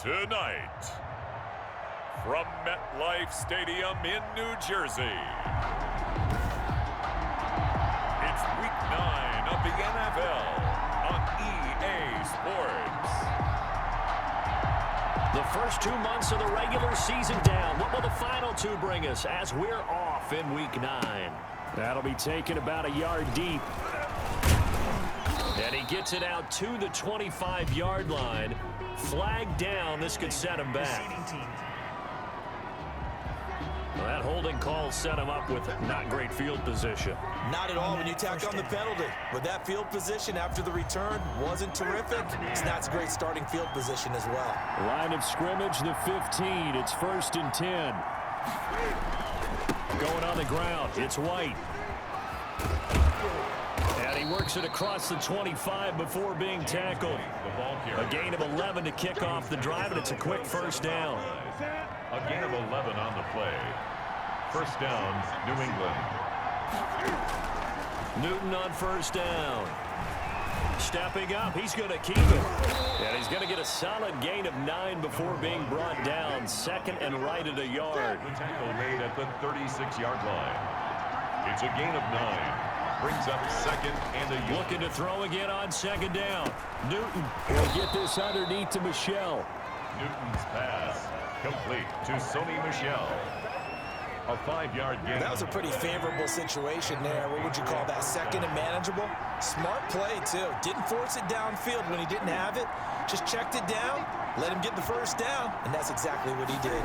Tonight, from MetLife Stadium in New Jersey, it's Week 9 of the NFL on EA Sports. The first 2 months of the regular season down. What will the final two bring us as we're off in Week 9? That'll be taken about a yard deep. And he gets it out to the 25-yard line. Flag down. This could set him back. Well, that holding call set him up with not great field position. Not at all when you tack on the penalty. With that field position after the return wasn't terrific. It's not a great starting field position as well. Line of scrimmage, the 15. It's 1st and 10. Going on the ground, it's White. And he works it across the 25 before being tackled. A gain of 11 to kick off the drive, and it's a quick first down. A gain of 11 on the play. First down, New England. Newton on first down. Stepping up, he's going to keep it. And he's going to get a solid gain of 9 before being brought down. Second and right at a yard. The tackle made at the 36-yard line. It's a gain of 9. Brings up second and a yard. Looking to throw again on second down. Newton will get this underneath to Michel. Newton's pass complete to Sony Michel. A 5-yard gain. That was a pretty favorable situation there. What would you call that? Second and manageable? Smart play, too. Didn't force it downfield when he didn't have it. Just checked it down, let him get the first down, and that's exactly what he did.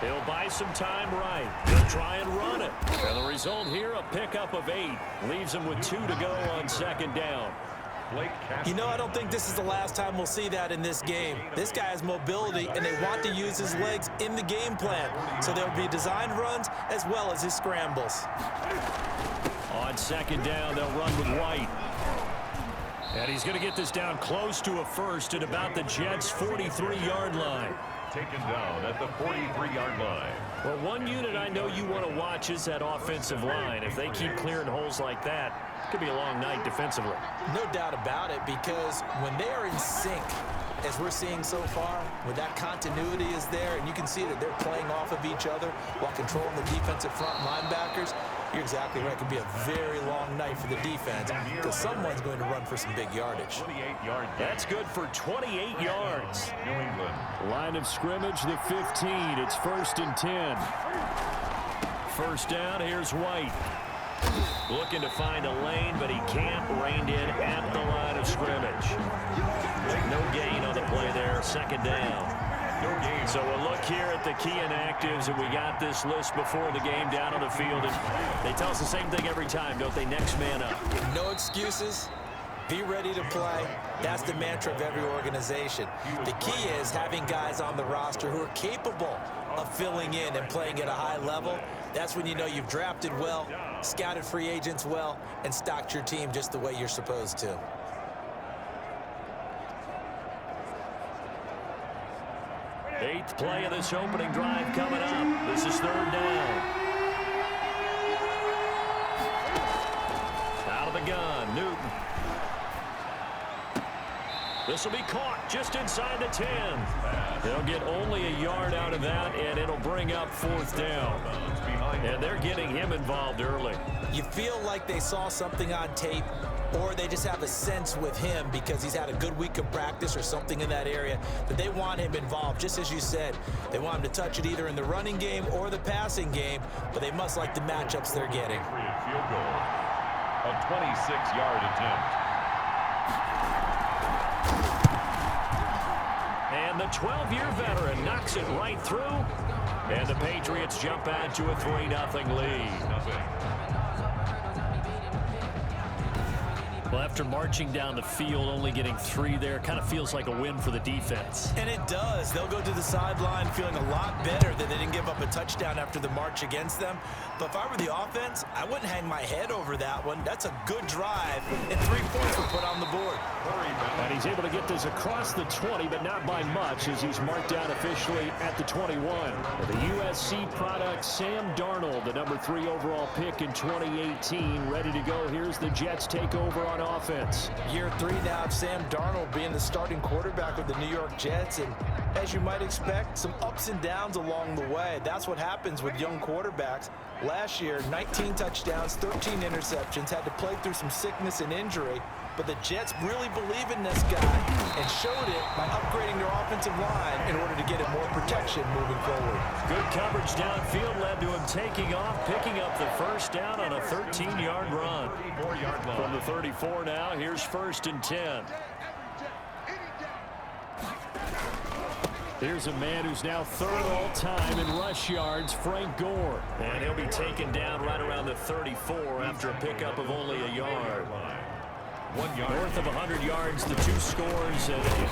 He'll buy some time right. He'll try and run it. And the result here, a pickup of 8. Leaves him with 2 to go on second down. You know, I don't think this is the last time we'll see that in this game. This guy has mobility, and they want to use his legs in the game plan. So there'll be designed runs as well as his scrambles. On second down, they'll run with White. And he's going to get this down close to a first at about the Jets' 43-yard line. Taken down at the 43-yard line. Well, one unit I know you want to watch is that offensive line. If they keep clearing holes like that, it could be a long night defensively. No doubt about it, because when they are in sync, as we're seeing so far, when that continuity is there, and you can see that they're playing off of each other while controlling the defensive front linebackers, you're exactly right. It could be a very long night for the defense because someone's going to run for some big yardage. That's good for 28 yards. New England. Line of scrimmage, the 15. It's 1st and 10. First down, here's White. Looking to find a lane, but he can't. Reined in at the line of scrimmage. No gain on the play there. Second down. No gain. So we'll look here at the key inactives, and we got this list before the game down on the field. And they tell us the same thing every time, don't they? Next man up. No excuses. Be ready to play. That's the mantra of every organization. The key is having guys on the roster who are capable of filling in and playing at a high level. That's when you know you've drafted well, scouted free agents well, and stocked your team just the way you're supposed to. Eighth play of this opening drive coming up. This is third down. Out of the gun, Newton. This will be caught just inside the 10. They'll get only a yard out of that, and it'll bring up fourth down. And they're getting him involved early. You feel like they saw something on tape, or they just have a sense with him because he's had a good week of practice or something in that area that they want him involved. Just as you said, they want him to touch it either in the running game or the passing game, but they must like the matchups they're getting. Field goal. A 26-yard attempt. And the 12-year veteran knocks it right through. And the Patriots jump out to a 3-0 lead. Well, after marching down the field, only getting 3 there, kind of feels like a win for the defense. And it does. They'll go to the sideline feeling a lot better that they didn't give up a touchdown after the march against them. But if I were the offense, I wouldn't hang my head over that one. That's a good drive, and 3 points were put on the board. And he's He's able to get this across the 20, but not by much, as he's marked down officially at the 21. The USC product, Sam Darnold, the number 3 overall pick in 2018, ready to go. Here's the Jets takeover on offense. Year 3 now of Sam Darnold being the starting quarterback with the New York Jets, and as you might expect, some ups and downs along the way. That's what happens with young quarterbacks. Last year, 19 touchdowns, 13 interceptions, had to play through some sickness and injury. But the Jets really believe in this guy and showed it by upgrading their offensive line in order to get him more protection moving forward. Good coverage downfield led to him taking off, picking up the first down on a 13-yard run. From the 34 now, here's 1st and 10. Here's a man who's now 3rd all-time in rush yards, Frank Gore. And he'll be taken down right around the 34 after a pickup of only a yard. 1 yard. North of 100 yards, the 2 scores.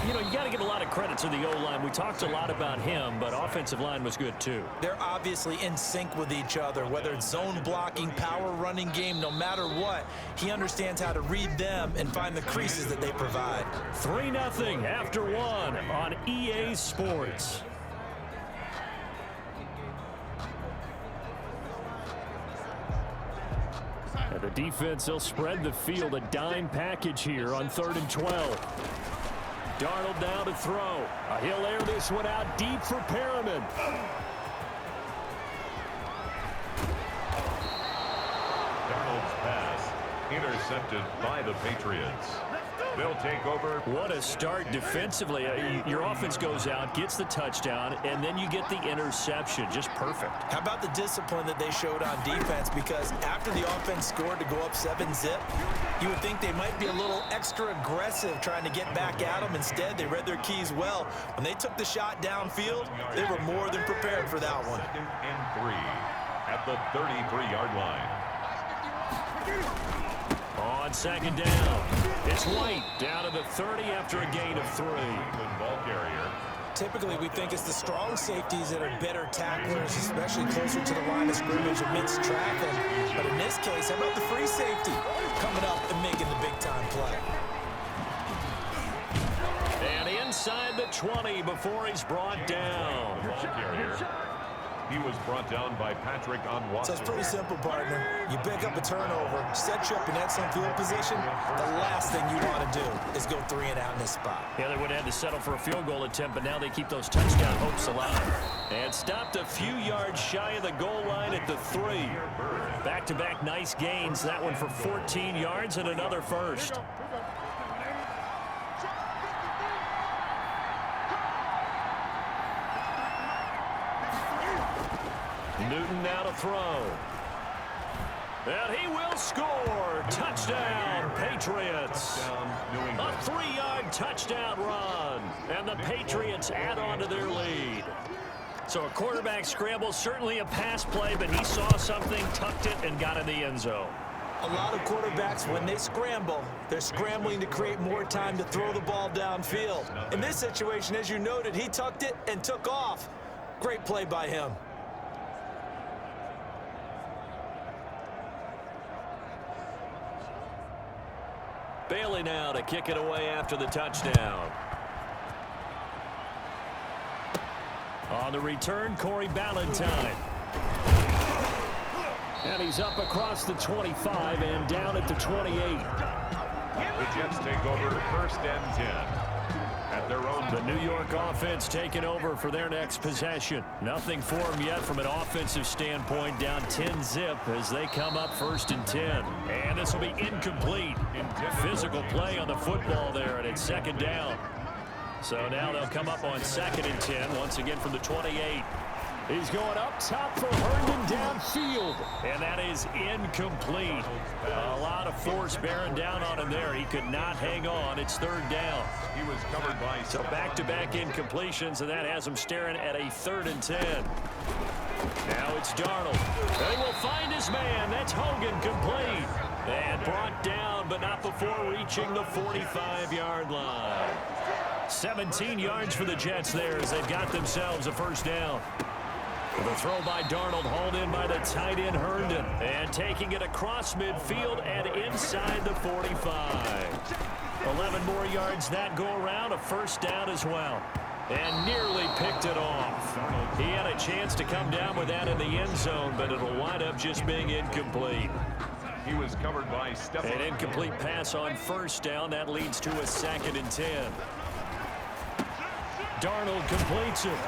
You got to give a lot of credit to the O-line. We talked a lot about him, but offensive line was good too. They're obviously in sync with each other, whether it's zone blocking, power running game, no matter what. He understands how to read them and find the creases that they provide. 3-0 after 1 on EA Sports. And the defense, they'll spread the field, a dime package here on 3rd and 12. Darnold now to throw. He'll air this one out deep for Perriman. Darnold's pass intercepted by the Patriots. They'll take over. What a start defensively. Your offense goes out, gets the touchdown, and then you get the interception. Just perfect. How about the discipline that they showed on defense? Because after the offense scored to go up 7-zip, you would think they might be a little extra aggressive trying to get back at them. Instead, they read their keys well. When they took the shot downfield, they were more than prepared for that one. 2nd and 3 at the 33-yard line. On 2nd down, it's White down to the 30 after a gain of 3. Ball carrier. Typically, we think it's the strong safeties that are better tacklers, especially closer to the line of scrimmage amidst traffic. But in this case, how about the free safety coming up and making the big-time play? And inside the 20 before he's brought down. Ball carrier. He was brought down by Patrick Onwuasu. So it's pretty simple, partner. You pick up a turnover, set you up in excellent field position. The last thing you want to do is go 3 and out in this spot. Yeah, they would have had to settle for a field goal attempt, but now they keep those touchdown hopes alive. And stopped a few yards shy of the goal line at the 3. Back-to-back nice gains. That one for 14 yards and another first. Newton now to throw. And he will score. Touchdown, Patriots. A 3-yard touchdown run. And the Patriots add on to their lead. So a quarterback scramble, certainly a pass play, but he saw something, tucked it, and got in the end zone. A lot of quarterbacks, when they scramble, they're scrambling to create more time to throw the ball downfield. In this situation, as you noted, he tucked it and took off. Great play by him. Bailey now to kick it away after the touchdown. On the return, Corey Ballantyne. And he's up across the 25 and down at the 28. The Jets take over 1st and 10 at their own. The New York offense taking over for their next possession. Nothing for them yet from an offensive standpoint, down 10-zip as they come up 1st and 10. And this will be incomplete. Physical play on the football there, and it's 2nd down. So now they'll come up on 2nd and 10, once again from the 28. He's going up top for Herndon downfield. And that is incomplete. A lot of force bearing down on him there. He could not hang on. It's 3rd down. He was covered by. So back-to-back incompletions, and that has him staring at a 3rd and 10. Now it's Darnold. They will find his man. That's Hogan, complete. And brought down, but not before reaching the 45-yard line. 17 yards for the Jets there as they've got themselves a 1st down. The throw by Darnold, hauled in by the tight end Herndon. And taking it across midfield and inside the 45. 11 more yards that go around, a first down as well. And nearly picked it off. He had a chance to come down with that in the end zone, but it'll wind up just being incomplete. He was covered by Stephen. An incomplete pass on first down. That leads to a 2nd and 10. Darnold completes it.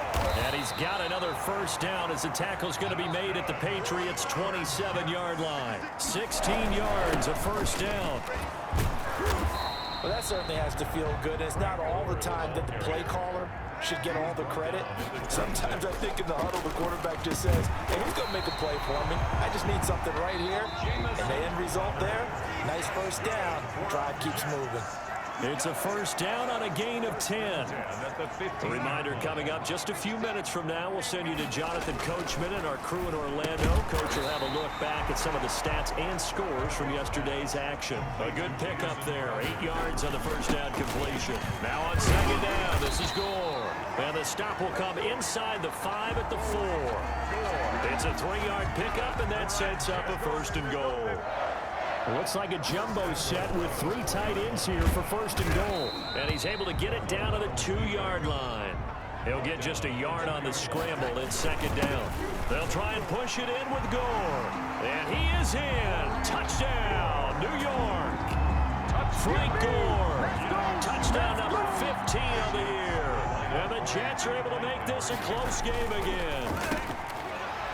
And he's got another first down as the tackle's going to be made at the Patriots' 27-yard line. 16 yards, a first down. Well, that certainly has to feel good. It's not all the time that the play caller should get all the credit. Sometimes I think in the huddle, the quarterback just says, hey, who's going to make a play for me? I just need something right here. And the end result there, nice first down. Drive keeps moving. It's a first down on a gain of 10. A reminder coming up just a few minutes from now. We'll send you to Jonathan Coachman and our crew in Orlando. Coach will have a look back at some of the stats and scores from yesterday's action. A good pickup there. 8 yards on the first down completion. Now on second down, this is Gore. And the stop will come inside the 5 at the 4. It's a 3-yard pickup, and that sets up a first and goal. Looks like a jumbo set with 3 tight ends here for first and goal. And he's able to get it down to the 2-yard line. He'll get just a yard on the scramble in second down. They'll try and push it in with Gore. And he is in. Touchdown, New York. Frank Gore. Touchdown number 15 of the year. And the Jets are able to make this a close game again.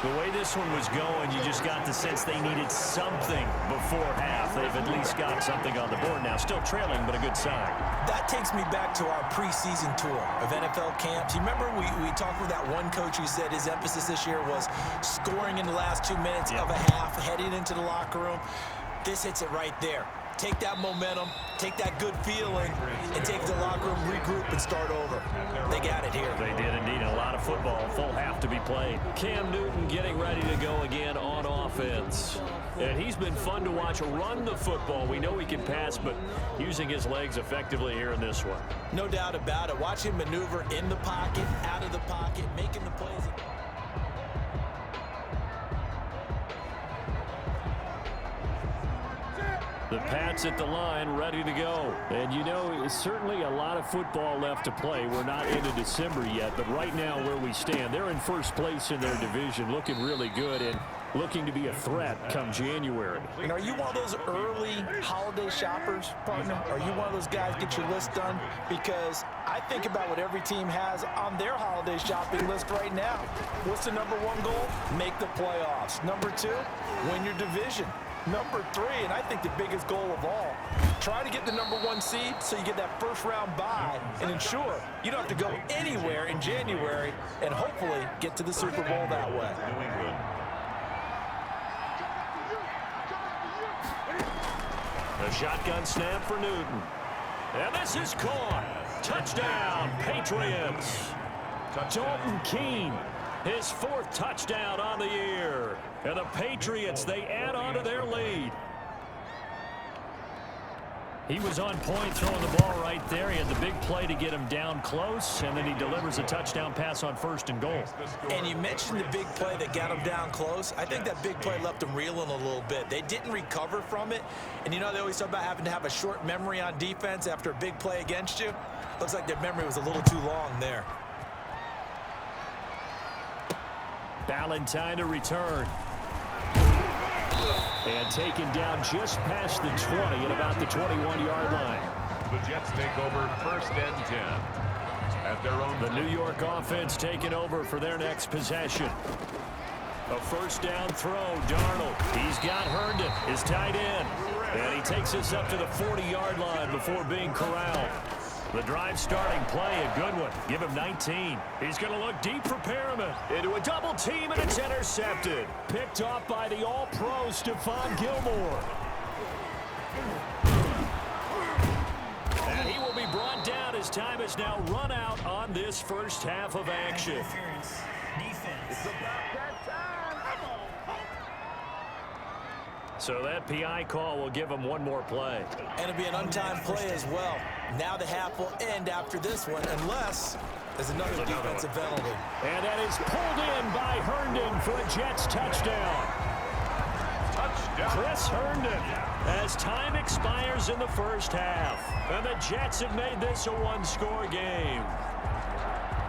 The way this one was going, you just got the sense they needed something before half. They've at least got something on the board now. Still trailing, but a good sign. That takes me back to our preseason tour of NFL camps. You remember we talked with that one coach who said his emphasis this year was scoring in the last 2 minutes of a half, heading into the locker room. This hits it right there. Take that momentum, take that good feeling, and take the locker room, regroup, and start over. They got it here. They did indeed. A lot of football, full half to be played. Cam Newton getting ready to go again on offense. And he's been fun to watch run the football. We know he can pass, but using his legs effectively here in this one. No doubt about it. Watch him maneuver in the pocket, out of the pocket, making the plays. The Pats at the line, ready to go. And you know, certainly a lot of football left to play. We're not into December yet, but right now where we stand, they're in first place in their division, looking really good and looking to be a threat come January. And are you one of those early holiday shoppers, partner? Are you one of those guys get your list done? Because I think about what every team has on their holiday shopping list right now. What's the #1 goal? Make the playoffs. #2, win your division. #3, and I think the biggest goal of all, try to get the #1 seed so you get that first-round bye and ensure you don't have to go anywhere in January and hopefully get to the Super Bowl that way. New England. A shotgun snap for Newton. And this is caught. Touchdown, Patriots. Dalton Keene, his 4th touchdown on the year. And the Patriots, they add on to their lead. He was on point throwing the ball right there. He had the big play to get him down close, and then he delivers a touchdown pass on 1st and goal. And you mentioned the big play that got him down close. I think that big play left him reeling a little bit. They didn't recover from it. And you know, they always talk about having to have a short memory on defense after a big play against you. Looks like their memory was a little too long there. Ballantyne to return. And taken down just past the 20 at about the 21-yard line. The Jets take over 1st and 10. At their own. The New York offense taking over for their next possession. A first down throw, Darnold. He's got Herndon, his tight end. And he takes us up to the 40-yard line before being corralled. The drive starting play, a good one. Give him 19. He's going to look deep for Perriman. Into a double team, and it's intercepted. Picked off by the all-pro Stephon Gilmore. And he will be brought down. His time is now run out on this first half of action. Defense. So that PI call will give him one more play. And it'll be an untimed play as well. Now the half will end after this one, unless there's another defensive penalty. And that is pulled in by Herndon for a Jets touchdown. Touchdown. Chris Herndon as time expires in the first half. And the Jets have made this a one-score game.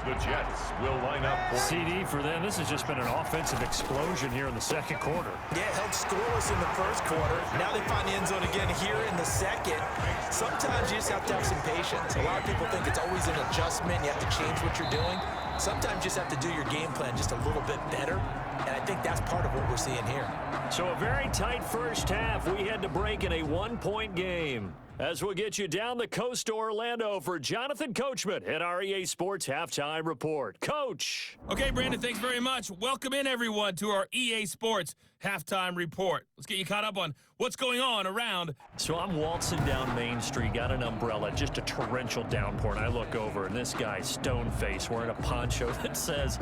The Jets will line up for CD for them. This has just been an offensive explosion here in the second quarter. Yeah, held scoreless in the first quarter. Now they find the end zone again here in the second. Sometimes you just have to have some patience. A lot of people think it's always an adjustment. You have to change what you're doing. Sometimes you just have to do your game plan just a little bit better. And I think that's part of what we're seeing here. So a very tight first half. We had to break in a one-point game. As we'll get you down the coast to Orlando for Jonathan Coachman at our EA Sports Halftime Report. Coach. Okay, Brandon, thanks very much. Welcome in, everyone, to our EA Sports Halftime Report. Let's get you caught up on what's going on around. So I'm waltzing down Main Street, got an umbrella, just a torrential downpour, and I look over, and this guy, stone-faced, wearing a poncho that says,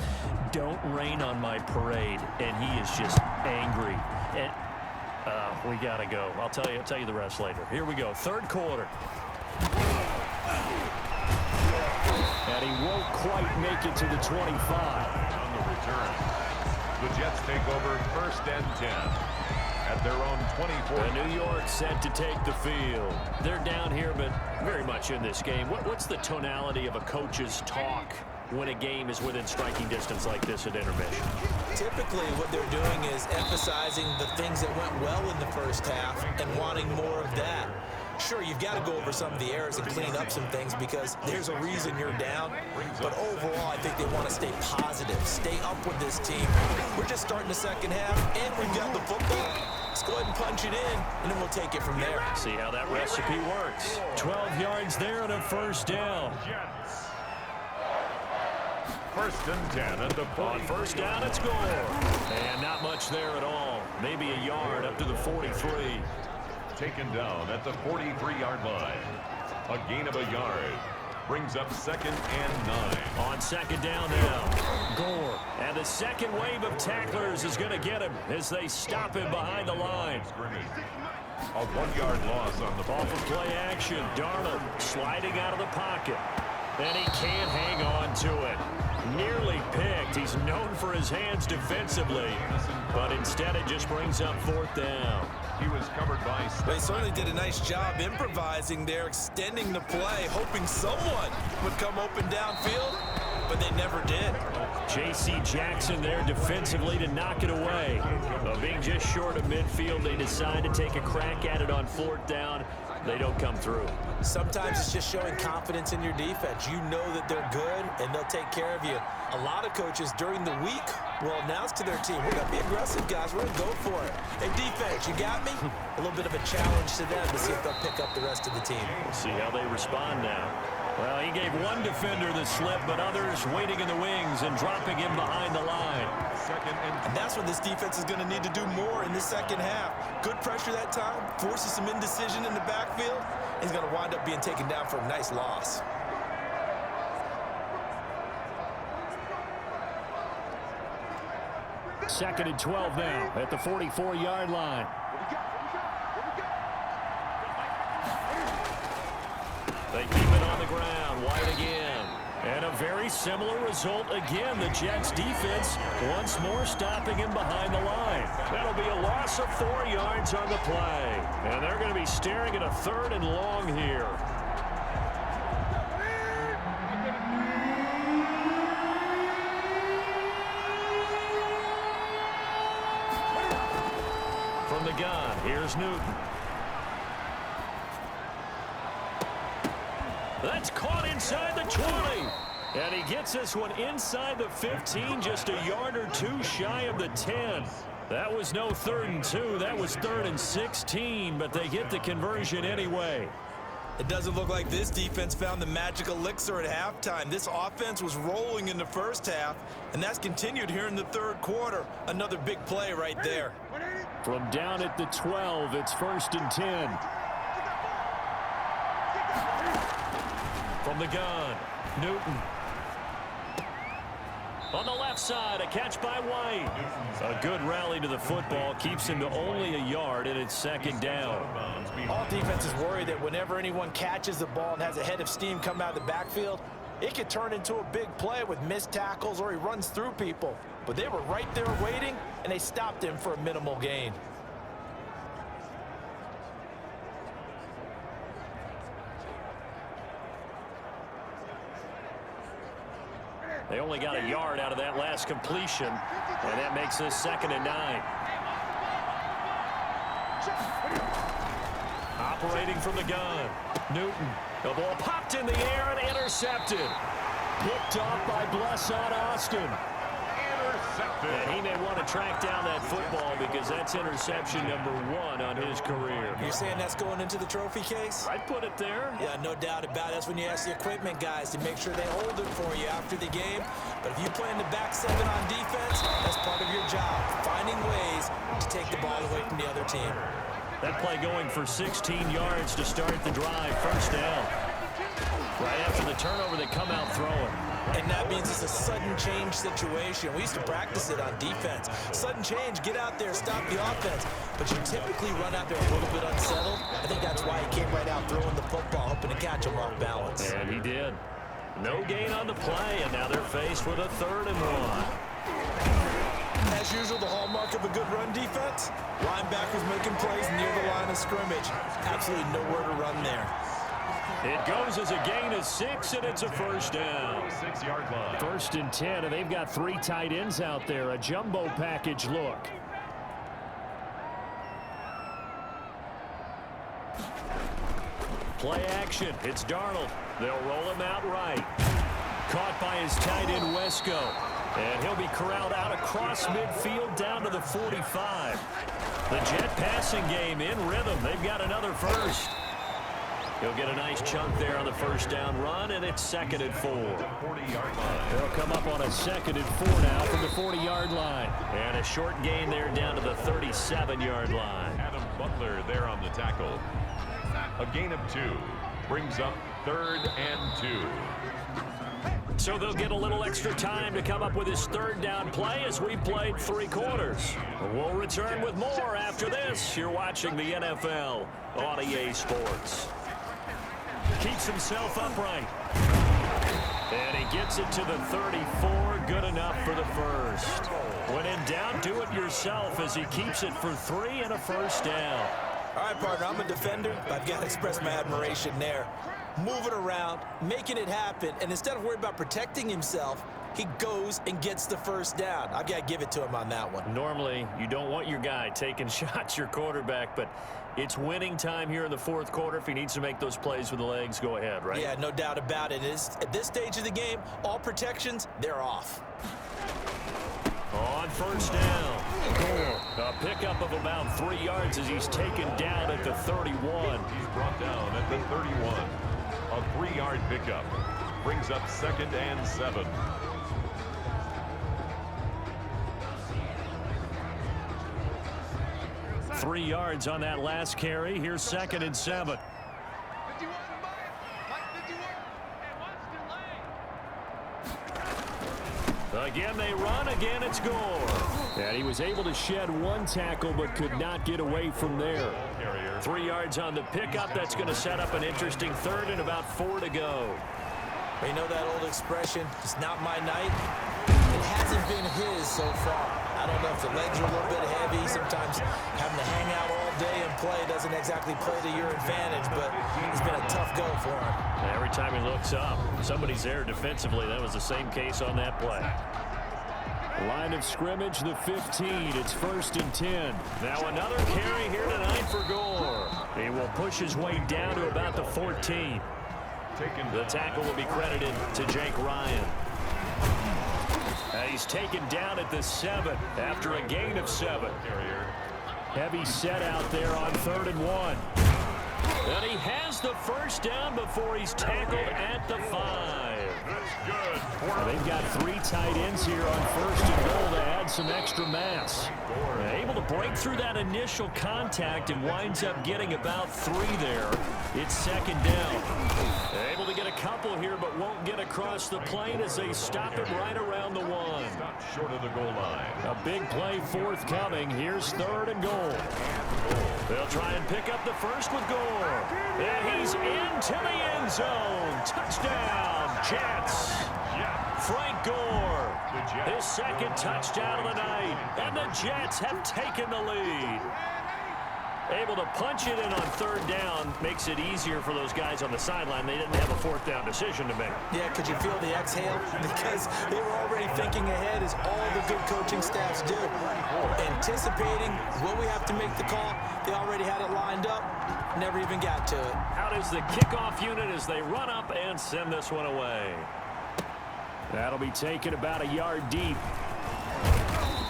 "Don't rain on my parade," and he is just angry. And we gotta go. I'll tell you the rest later. Here we go. Third quarter. And he won't quite make it to the 25. on the return. The Jets take over 1st and 10 at their own 24. And New York set to take the field. They're down here, but very much in this game. What's the tonality of a coach's talk when a game is within striking distance like this at intermission? Typically, what they're doing is emphasizing the things that went well in the first half and wanting more of that. Sure, you've got to go over some of the errors and clean up some things because there's a reason you're down. But overall, I think they want to stay positive, stay up with this team. We're just starting the second half, and we've got the football. Let's go ahead and punch it in, and then we'll take it from there. See how that recipe works. 12 yards there and a first down. Jets. 1st and 10 at the On first down, it's goal. And not much there at all. Maybe a yard up to the 43. taken down at the 43-yard line. A gain of a yard brings up 2nd and 9. On second down now, Gore. And the second wave of tacklers is going to get him as they stop him behind the line. A 1-yard loss on the ball. Off of play action, Darnold sliding out of the pocket. And he can't hang on to it. Nearly picked. He's known for his hands defensively, but instead it just brings up 4th down. He was covered by... They certainly did a nice job improvising there, extending the play, hoping someone would come open downfield, but they never did. J.C. Jackson there defensively to knock it away. Being just short of midfield, they decide to take a crack at it on 4th down. They don't come through. Sometimes it's just showing confidence in your defense. You know that they're good, and they'll take care of you. A lot of coaches during the week will announce to their team, we're going to be aggressive, guys. We're going to go for it. Hey, defense, you got me? A little bit of a challenge to them to see if they'll pick up the rest of the team. We'll see how they respond now. Well, he gave one defender the slip, but others waiting in the wings and dropping him behind the line. And that's what this defense is going to need to do more in the second half. Good pressure that time, forces some indecision in the backfield. He's going to wind up being taken down for a nice loss. Second and 12 now at the 44-yard line. They keep it on the ground, wide again. And a very similar result again. The Jets defense once more stopping him behind the line. That'll be a loss of 4 yards on the play. And they're going to be staring at a 3rd and long here. From the gun, here's Newton. That's caught inside the 20. And he gets this one inside the 15, just a yard or two shy of the 10. That was no 3rd and 2. That was 3rd and 16, but they get the conversion anyway. It doesn't look like this defense found the magic elixir at halftime. This offense was rolling in the first half, and that's continued here in the 3rd quarter. Another big play right there. From down at the 12, it's 1st and 10. From the gun, Newton. On the left side, a catch by White. A good rally to the football keeps him to only a yard, and it's 2nd down. All defenses worry that whenever anyone catches the ball and has a head of steam come out of the backfield, it could turn into a big play with missed tackles or he runs through people. But they were right there waiting, and they stopped him for a minimal gain. They only got a yard out of that last completion, and that makes this 2nd and 9. Operating from the gun, Newton. The ball popped in the air and intercepted. Picked off by Blesson Austin. And he may want to track down that football because that's interception number 1 on his career. You're saying that's going into the trophy case? I'd put it there. Yeah, no doubt about it. That's when you ask the equipment guys to make sure they hold it for you after the game. But if you play in the back 7 on defense, that's part of your job, finding ways to take the ball away from the other team. That play going for 16 yards to start the drive. First down. Right after the turnover, they come out throwing. And that means it's a sudden change situation. We used to practice it on defense. Sudden change, get out there, stop the offense. But you typically run out there a little bit unsettled. I think that's why he came right out throwing the football, hoping to catch him off balance. And he did. No gain on the play, and now they're faced with a 3rd and 1. As usual, the hallmark of a good run defense, linebackers making plays near the line of scrimmage. Absolutely nowhere to run there. It goes as a gain of 6, and it's a first down. 6-yard line. 1st and 10, and they've got 3 tight ends out there. A jumbo package look. Play action. It's Darnold. They'll roll him out right. Caught by his tight end, Wesco. And he'll be corralled out across midfield down to the 45. The Jet passing game in rhythm. They've got another first. He'll get a nice chunk there on the first down run, and it's 2nd and 4. 40-yard line. They'll come up on a 2nd and 4 now from the 40-yard line. And a short gain there down to the 37-yard line. Adam Butler there on the tackle. A gain of 2 brings up 3rd and 2. So they'll get a little extra time to come up with his 3rd down play as we played 3 quarters. We'll return with more after this. You're watching the NFL on EA Sports. Keeps himself upright. And he gets it to the 34. Good enough for the first. When in doubt, do it yourself as he keeps it for 3 and a first down. All right, partner, I'm a defender, but I've got to express my admiration there. Moving around, making it happen, and instead of worrying about protecting himself, he goes and gets the first down. I've got to give it to him on that one. Normally, you don't want your guy taking shots, your quarterback, but it's winning time here in the 4th quarter. If he needs to make those plays with the legs, go ahead, right? Yeah, no doubt about it. At this stage of the game, all protections, they're off. On first down, a pickup of about 3 yards as he's taken down at the 31. He's brought down at the 31. A 3-yard pickup brings up 2nd and 7. Three yards on that last carry. Here's 2nd and 7. Again, they run. Again, it's Gore. And he was able to shed 1 tackle but could not get away from there. 3 yards on the pickup. That's going to set up an interesting 3rd and about 4 to go. You know that old expression, it's not my night? It hasn't been his so far. I don't know if the legs are a little bit heavy. Sometimes having to hang out all day and play doesn't exactly play to your advantage, but it's been a tough go for him. Every time he looks up, somebody's there defensively. That was the same case on that play. Line of scrimmage, the 15. It's 1st and 10. Now another carry here tonight for Gore. He will push his way down to about the 14. The tackle will be credited to Jake Ryan. He's taken down at the 7 after a gain of 7. Heavy set out there on 3rd and 1. And he has the first down before he's tackled at the 5. Well, they've got 3 tight ends here on 1st and goal to add some extra mass. Able to break through that initial contact and winds up getting about 3 there. It's 2nd down. Able to get a couple here, but won't get across the plane as they stop it right around the 1. Short of the goal line. A big play forthcoming. Here's 3rd and goal. They'll try and pick up the first with Gore. And he's into the end zone. Touchdown, Jets. Frank Gore, his 2nd touchdown of the night. And the Jets have taken the lead. Able to punch it in on third down. Makes it easier for those guys on the sideline. They didn't have a fourth down decision to make. Yeah, could you feel the exhale? Because they were already thinking ahead, as all the good coaching staffs do. Anticipating when we have to make the call. They already had it lined up. Never even got to it. Out is the kickoff unit as they run up and send this one away. That'll be taken about a yard deep.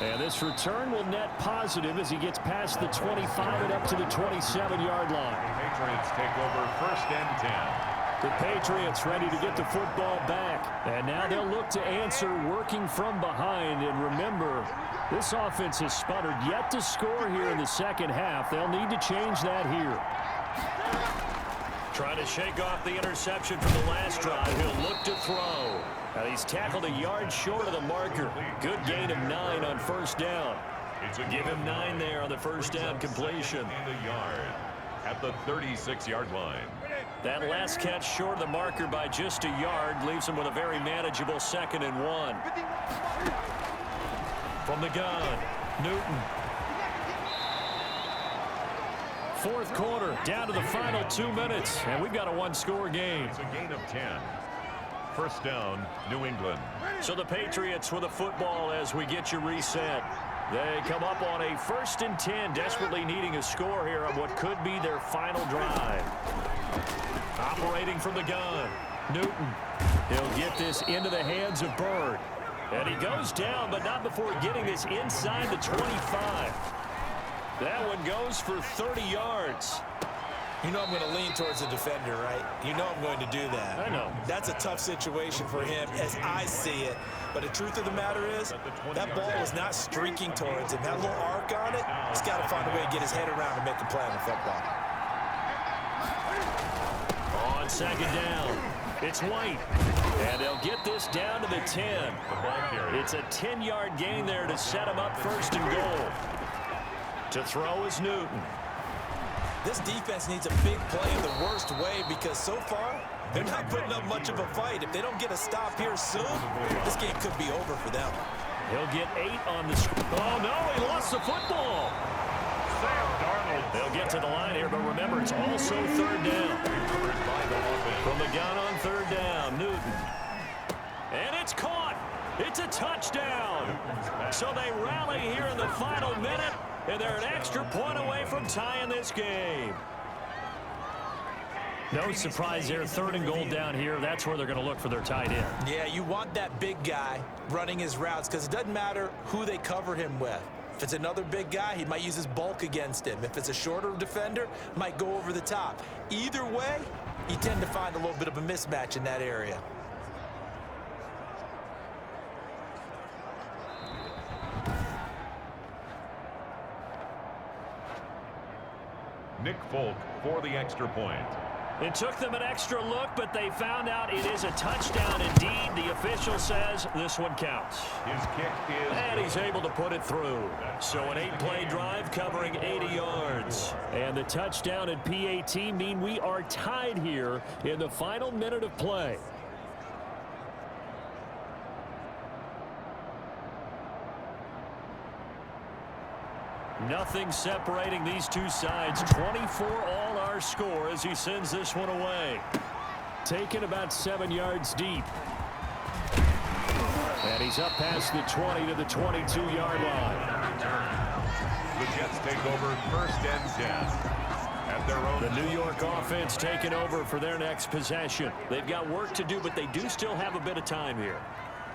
And this return will net positive as he gets past the 25 and up to the 27-yard line. Patriots take over 1st and 10. The Patriots ready to get the football back. And now they'll look to answer working from behind. And remember, this offense has sputtered yet to score here in the second half. They'll need to change that here. Trying to shake off the interception from the last drive. He'll look to throw. And he's tackled a yard short of the marker. Good gain of 9 on first down. Give him 9 there on the first down completion. And a yard at the 36-yard line. That last catch short of the marker by just a yard leaves him with a very manageable 2nd and 1. From the gun, Newton. Fourth quarter, down to the final 2 minutes, and we've got a one-score game. It's a gain of 10. First down, New England. So the Patriots with a football as we get you reset. They come up on a 1st and 10, desperately needing a score here on what could be their final drive. Operating from the gun, Newton. He'll get this into the hands of Bird. And he goes down, but not before getting this inside the 25. That one goes for 30 yards. You know I'm going to lean towards the defender, right? You know I'm going to do that. I know. That's a tough situation for him as I see it. But the truth of the matter is, that ball was not streaking towards him. That little arc on it, he's got to find a way to get his head around and make a play on the football. On 2nd down, it's White. And they'll get this down to the 10. It's a 10-yard gain there to set him up 1st and goal. To throw is Newton. This defense needs a big play in the worst way because so far, they're not putting up much of a fight. If they don't get a stop here soon, this game could be over for them. He'll get 8 on the screen. Oh, no, he lost the football. Sam Darnold. They'll get to the line here, but remember, it's also 3rd down. From the gun on 3rd down, Newton. And it's caught. It's a touchdown. So they rally here in the final minute. And they're an extra point away from tying this game. No surprise there. 3rd and goal down here. That's where they're going to look for their tight end. Yeah, you want that big guy running his routes because it doesn't matter who they cover him with. If it's another big guy, he might use his bulk against him. If it's a shorter defender, might go over the top. Either way, you tend to find a little bit of a mismatch in that area. Nick Folk for the extra point. It took them an extra look, but they found out it is a touchdown indeed. The official says this one counts. His kick is... And he's able to put it through. So an 8-play drive covering 80 yards. And the touchdown and PAT mean we are tied here in the final minute of play. Nothing separating these two sides. 24 all our score as he sends this one away. Taken about 7 yards deep. And he's up past the 20 to the 22-yard line. The Jets take over 1st and 10. At their own. The New York offense taking over for their next possession. They've got work to do, but they do still have a bit of time here.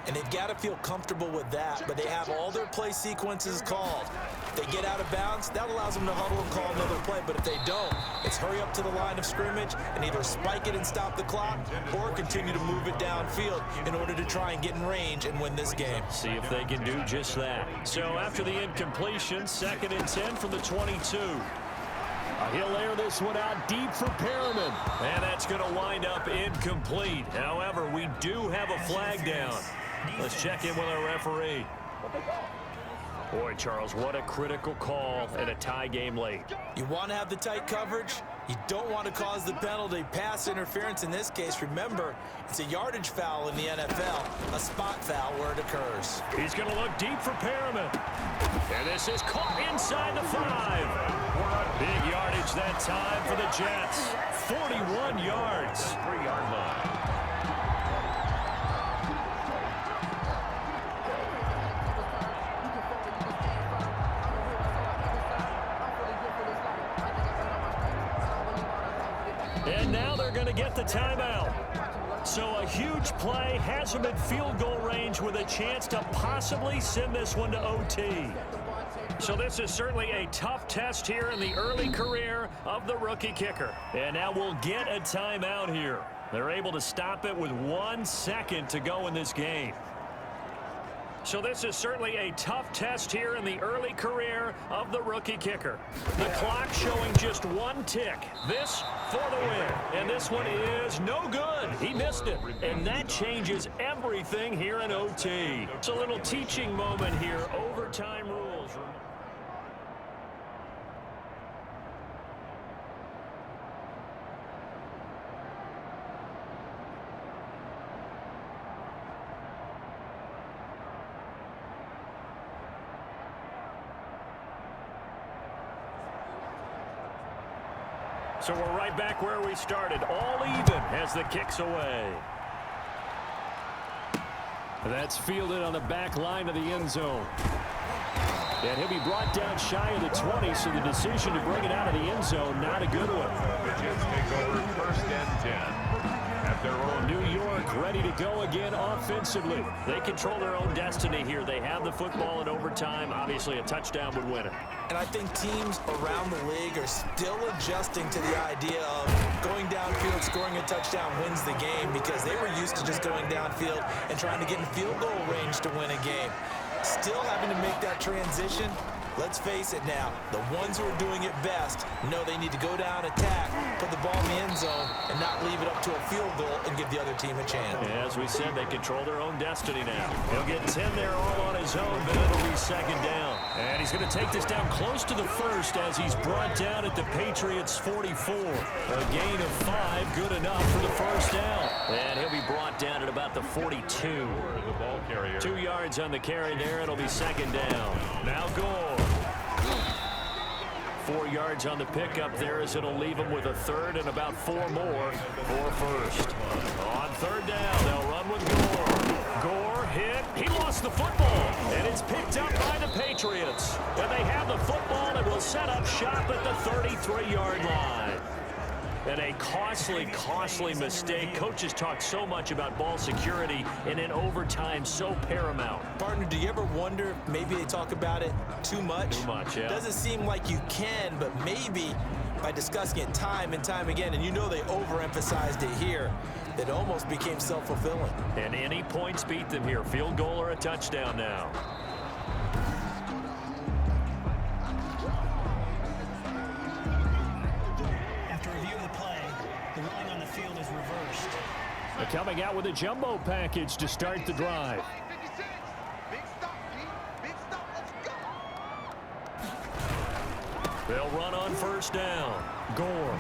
And they've got to feel comfortable with that, but they have all their play sequences called. If they get out of bounds, that allows them to huddle and call another play, but if they don't, it's hurry up to the line of scrimmage and either spike it and stop the clock or continue to move it downfield in order to try and get in range and win this game. See if they can do just that. So after the incompletion, 2nd and 10 from the 22. He'll air this one out deep for Perriman. And that's going to wind up incomplete. However, we do have a flag down. Let's check in with our referee. Boy, Charles, what a critical call in a tie game late. You want to have the tight coverage. You don't want to cause the penalty. Pass interference in this case. Remember, it's a yardage foul in the NFL, a spot foul where it occurs. He's going to look deep for Perriman. And this is caught inside the 5. Big yardage that time for the Jets. 41 yards. 3-yard line. And now they're going to get the timeout. So a huge play has him in field goal range with a chance to possibly send this one to OT. So this is certainly a tough test here in the early career of the rookie kicker. And now we'll get a timeout here. They're able to stop it with 1 second to go in this game. So this is certainly a tough test here in the early career of the rookie kicker. The clock showing just 1 tick. This for the win. And this one is no good. He missed it. And that changes everything here in OT. It's a little teaching moment here. Overtime rules. So we're right back where we started. All even as the kick's away. That's fielded on the back line of the end zone. And he'll be brought down shy of the 20, so the decision to bring it out of the end zone, not a good one. The Jets take over 1st and 10 at their own. New York ready to go again offensively. They control their own destiny here. They have the football in overtime. Obviously, a touchdown would win it. And I think teams around the league are still adjusting to the idea of going downfield, scoring a touchdown wins the game, because they were used to just going downfield and trying to get in field goal range to win a game. Still having to make that transition. Let's face it now, the ones who are doing it best know they need to go down, attack, put the ball in the end zone, and not leave it up to a field goal and give the other team a chance. As we said, they control their own destiny now. He'll get 10 there all on his own, but it'll be 2nd down. And he's going to take this down close to the 1st as he's brought down at the Patriots' 44. A gain of 5, good enough for the 1st down. And he'll be brought down at about the 42. The ball carrier. 2 yards on the carry there. It'll be 2nd down. Now Gore. 4 yards on the pickup there as it'll leave him with a 3rd and about 4 more for 1st. On 3rd down, they'll run with Gore. Gore hit. He lost the football, and it's picked up by the Patriots. And they have the football and will set up shop at the 33-yard line. And a costly mistake. Coaches talk so much about ball security, and in overtime, so paramount. Partner, do you ever wonder if maybe they talk about it too much? Too much, yeah. Doesn't seem like you can, but maybe by discussing it time and time again, and you know they overemphasized it here, that almost became self-fulfilling. And any points beat them here. Field goal or a touchdown now. Coming out with a jumbo package to start the drive. They'll run on 1st down. Gore.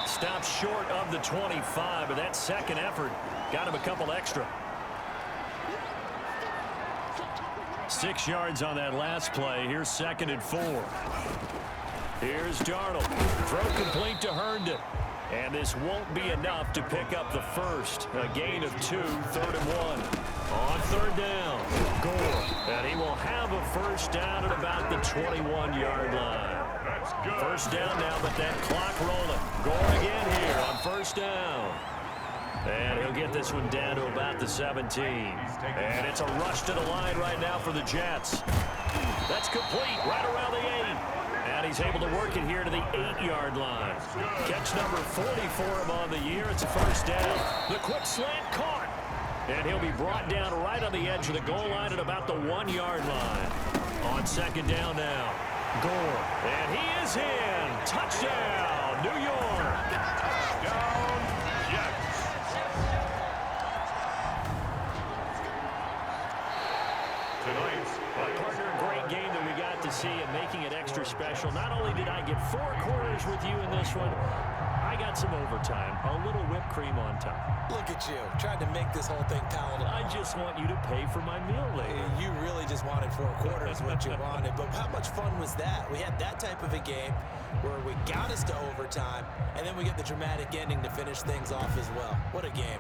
Stops short of the 25, but that 2nd effort got him a couple extra. 6 yards on that last play. Here's 2nd and 4. Here's Darnold. Throw complete to Herndon. And this won't be enough to pick up the 1st. A gain of 2, 3rd and 1. On 3rd down, Gore. And he will have a 1st down at about the 21-yard line. That's good. 1st down now, but that clock rolling. Gore again here on 1st down. And he'll get this one down to about the 17. And it's a rush to the line right now for the Jets. That's complete right around the 8. And he's able to work it here to the 8-yard line. Catch number 40 for him on the year. It's a 1st down. The quick slant caught. And he'll be brought down right on the edge of the goal line at about the 1-yard line. On 2nd down now, Gore. And he is in. Touchdown, New York. Touchdown, Jets. Tonight's quarter special. Not only did I get 4 quarters with you in this one, I got some overtime, a little whipped cream on top. Look at you, trying to make this whole thing palatable. I just want you to pay for my meal later. You really just wanted 4 quarters, what you wanted. But how much fun was that? We had that type of a game where we got us to overtime, and then we get the dramatic ending to finish things off as well. What a game.